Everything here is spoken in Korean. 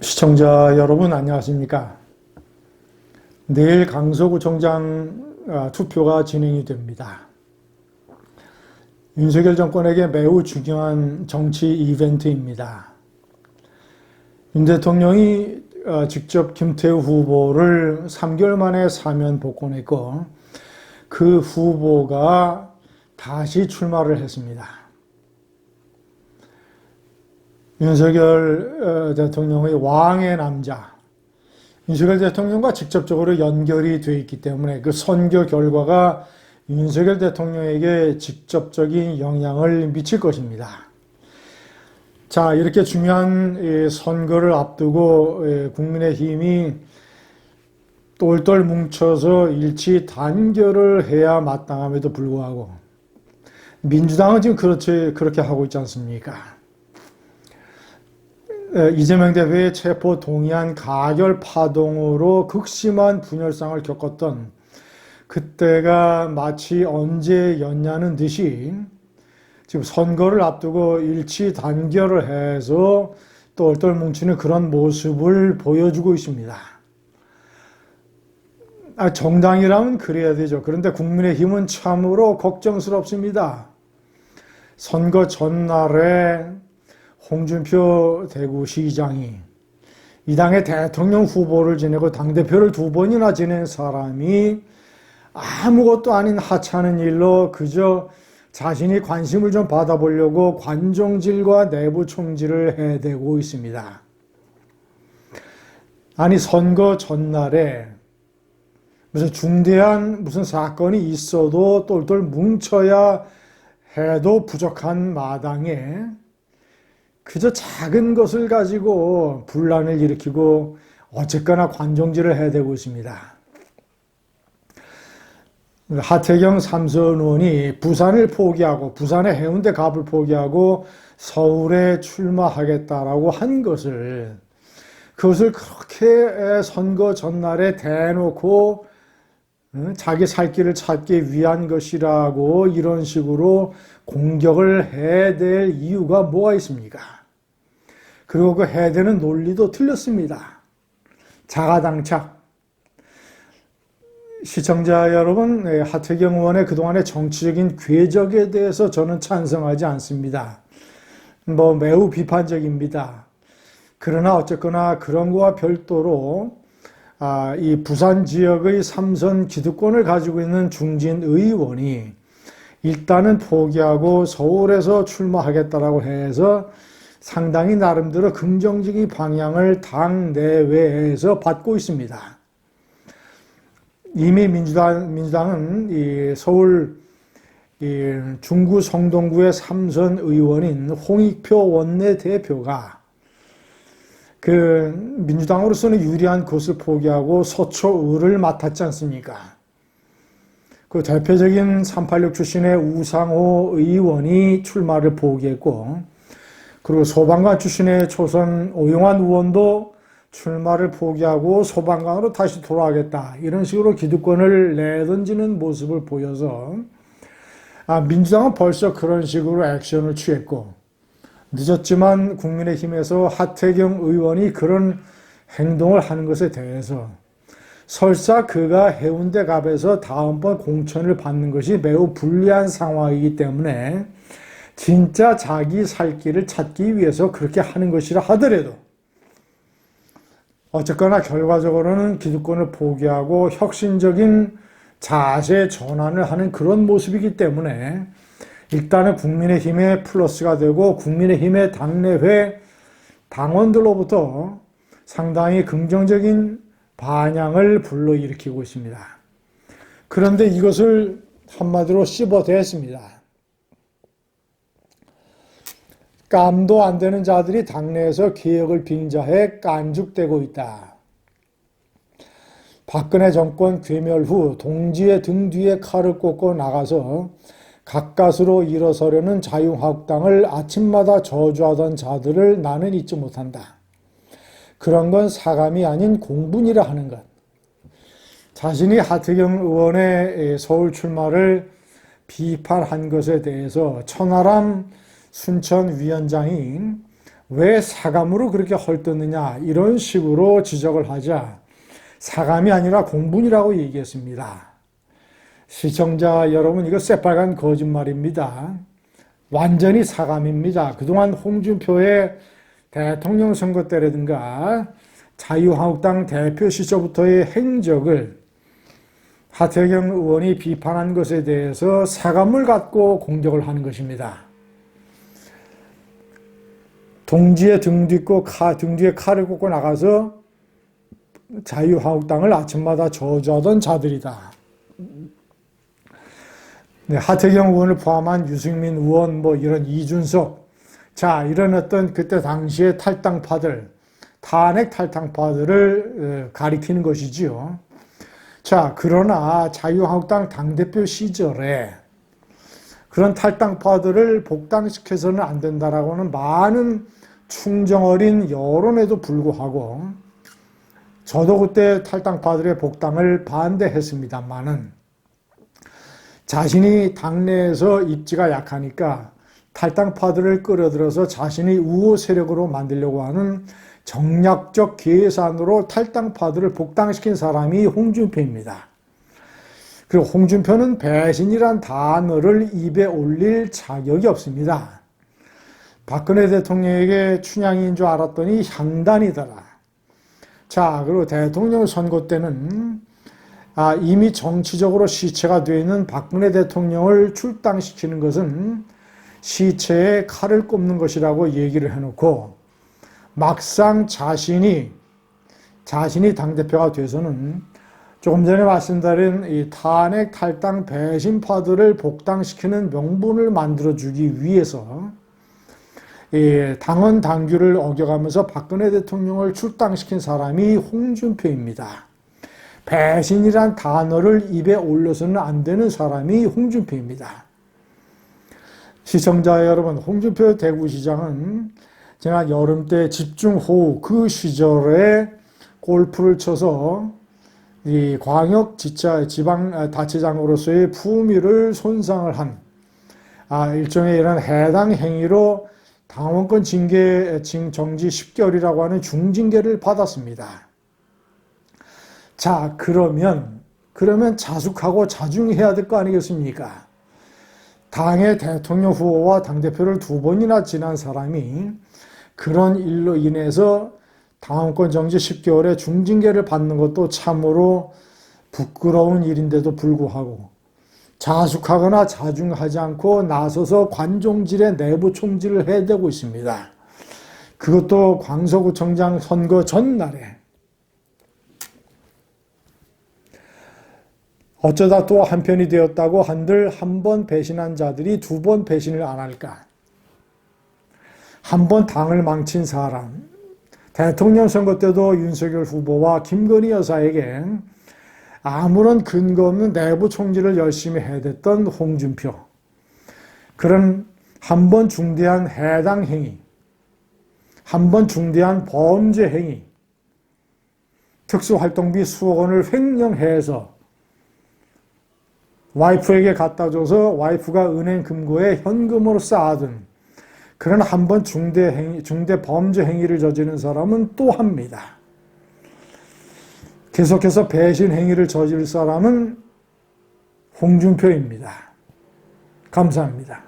시청자 여러분 안녕하십니까? 내일 강서구청장 투표가 진행이 됩니다. 윤석열 정권에게 매우 중요한 정치 이벤트입니다. 윤 대통령이 직접 김태우 후보를 3개월 만에 사면 복권했고 그 후보가 다시 출마를 했습니다. 윤석열 대통령의 왕의 남자, 윤석열 대통령과 직접적으로 연결이 되어 있기 때문에 그 선거 결과가 윤석열 대통령에게 직접적인 영향을 미칠 것입니다. 자, 이렇게 중요한 선거를 앞두고 국민의힘이 똘똘 뭉쳐서 일치 단결을 해야 마땅함에도 불구하고 민주당은 지금 그렇게 하고 있지 않습니까? 이재명 대표의 체포 동의안 가결 파동으로 극심한 분열상을 겪었던 그때가 마치 언제였냐는 듯이 지금 선거를 앞두고 일치 단결을 해서 똘똘 뭉치는 그런 모습을 보여주고 있습니다. 정당이라면 그래야 되죠. 그런데 국민의힘은 참으로 걱정스럽습니다. 선거 전날에 홍준표 대구시장이 이 당의 대통령 후보를 지내고 당대표를 2번이나 지낸 사람이 아무것도 아닌 하찮은 일로 그저 자신이 관심을 좀 받아보려고 관종질과 내부 총질을 해대고 있습니다. 아니, 선거 전날에 무슨 중대한 사건이 있어도 똘똘 뭉쳐야 해도 부족한 마당에 그저 작은 것을 가지고 분란을 일으키고 어쨌거나 관종질을 해대고 있습니다. 하태경 삼선 의원이 부산을 포기하고 부산의 해운대 갑을 포기하고 서울에 출마하겠다라고 한 것을 그것을 그렇게 선거 전날에 대놓고 자기 살 길을 찾기 위한 것이라고 이런 식으로 공격을 해댈 이유가 뭐가 있습니까? 그리고 그 해대는 논리도 틀렸습니다. 자가당착. 시청자 여러분, 하태경 의원의 그동안의 정치적인 궤적에 대해서 저는 찬성하지 않습니다. 매우 비판적입니다. 그러나 어쨌거나 그런 거와 별도로 이 부산 지역의 3선 기득권을 가지고 있는 중진 의원이 일단은 포기하고 서울에서 출마하겠다라고 해서 상당히 나름대로 긍정적인 방향을 당 내외에서 받고 있습니다. 이미 민주당은 이 서울 중구 성동구의 3선 의원인 홍익표 원내대표가 그 민주당으로서는 유리한 곳을 포기하고 서초을을 맡았지 않습니까? 그 대표적인 386 출신의 우상호 의원이 출마를 포기했고, 그리고 소방관 출신의 초선 오용환 의원도 출마를 포기하고 소방관으로 다시 돌아가겠다, 이런 식으로 기득권을 내던지는 모습을 보여서 민주당은 벌써 그런 식으로 액션을 취했고, 늦었지만 국민의힘에서 하태경 의원이 그런 행동을 하는 것에 대해서 설사 그가 해운대 갑에서 다음번 공천을 받는 것이 매우 불리한 상황이기 때문에 진짜 자기 살 길을 찾기 위해서 그렇게 하는 것이라 하더라도 어쨌거나 결과적으로는 기득권을 포기하고 혁신적인 자세 전환을 하는 그런 모습이기 때문에 일단은 국민의힘의 플러스가 되고 국민의힘의 당내회 당원들로부터 상당히 긍정적인 반향을 불러일으키고 있습니다. 그런데 이것을 한마디로 씹어댔습니다. 깜도 안 되는 자들이 당내에서 개혁을 빙자해 깐죽대고 있다. 박근혜 정권 괴멸 후 동지의 등 뒤에 칼을 꽂고 나가서 가까스로 일어서려는 자유한국당을 아침마다 저주하던 자들을 나는 잊지 못한다. 그런 건 사감이 아닌 공분이라 하는 것. 자신이 하태경 의원의 서울 출마를 비판한 것에 대해서 천하람 순천위원장이 왜 사감으로 그렇게 헐뜯느냐 이런 식으로 지적을 하자 사감이 아니라 공분이라고 얘기했습니다. 시청자 여러분, 이거 새빨간 거짓말입니다. 완전히 사감입니다. 그동안 홍준표의 대통령 선거 때라든가 자유한국당 대표 시절부터의 행적을 하태경 의원이 비판한 것에 대해서 사감을 갖고 공격을 하는 것입니다. 동지의 등 뒤에 칼을 꽂고 나가서 자유한국당을 아침마다 저주하던 자들이다. 네, 하태경 의원을 포함한 유승민 의원, 이런 이준석, 자, 이런 어떤 그때 당시의 탈당파들, 탄핵 탈당파들을 가리키는 것이지요. 자, 그러나 자유한국당 당대표 시절에 그런 탈당파들을 복당시켜서는 안 된다라고는 많은 충정어린 여론에도 불구하고 저도 그때 탈당파들의 복당을 반대했습니다만은 자신이 당내에서 입지가 약하니까 탈당파들을 끌어들여서 자신이 우호 세력으로 만들려고 하는 정략적 계산으로 탈당파들을 복당시킨 사람이 홍준표입니다. 그리고 홍준표는 배신이란 단어를 입에 올릴 자격이 없습니다. 박근혜 대통령에게 춘향인 줄 알았더니 향단이더라. 자, 그리고 대통령 선거 때는 이미 정치적으로 시체가 되어 있는 박근혜 대통령을 출당시키는 것은 시체에 칼을 꼽는 것이라고 얘기를 해놓고 막상 자신이 당대표가 돼서는 조금 전에 말씀드린 이 탄핵 탈당 배신파들을 복당시키는 명분을 만들어주기 위해서 이 당헌 당규를 어겨가면서 박근혜 대통령을 출당시킨 사람이 홍준표입니다. 배신이란 단어를 입에 올려서는 안 되는 사람이 홍준표입니다. 시청자 여러분, 홍준표 대구시장은 지난 여름 때 집중호우 그 시절에 골프를 쳐서 이 광역 지방 자치장으로서의 품위를 손상을 한 일종의 이런 해당 행위로 당원권 정지 10개월이라고 하는 중징계를 받았습니다. 자, 그러면 자숙하고 자중해야 될 거 아니겠습니까? 당의 대통령 후보와 당대표를 2번이나 지난 사람이 그런 일로 인해서 당원권 정지 10개월의 중징계를 받는 것도 참으로 부끄러운 일인데도 불구하고 자숙하거나 자중하지 않고 나서서 관종질의 내부 총질을 해대고 있습니다. 그것도 광서구청장 선거 전날에. 어쩌다 또 한편이 되었다고 한들 한 번 배신한 자들이 2번 배신을 안 할까? 한 번 당을 망친 사람, 대통령 선거 때도 윤석열 후보와 김건희 여사에게 아무런 근거 없는 내부 총질을 열심히 해댔던 홍준표. 그런 한 번 중대한 해당 행위, 한 번 중대한 범죄 행위, 특수활동비 수억 원을 횡령해서 와이프에게 갖다 줘서 와이프가 은행 금고에 현금으로 쌓아둔 그런 한 번 중대 범죄 행위를 저지른 사람은 또 합니다. 계속해서 배신 행위를 저질 사람은 홍준표입니다. 감사합니다.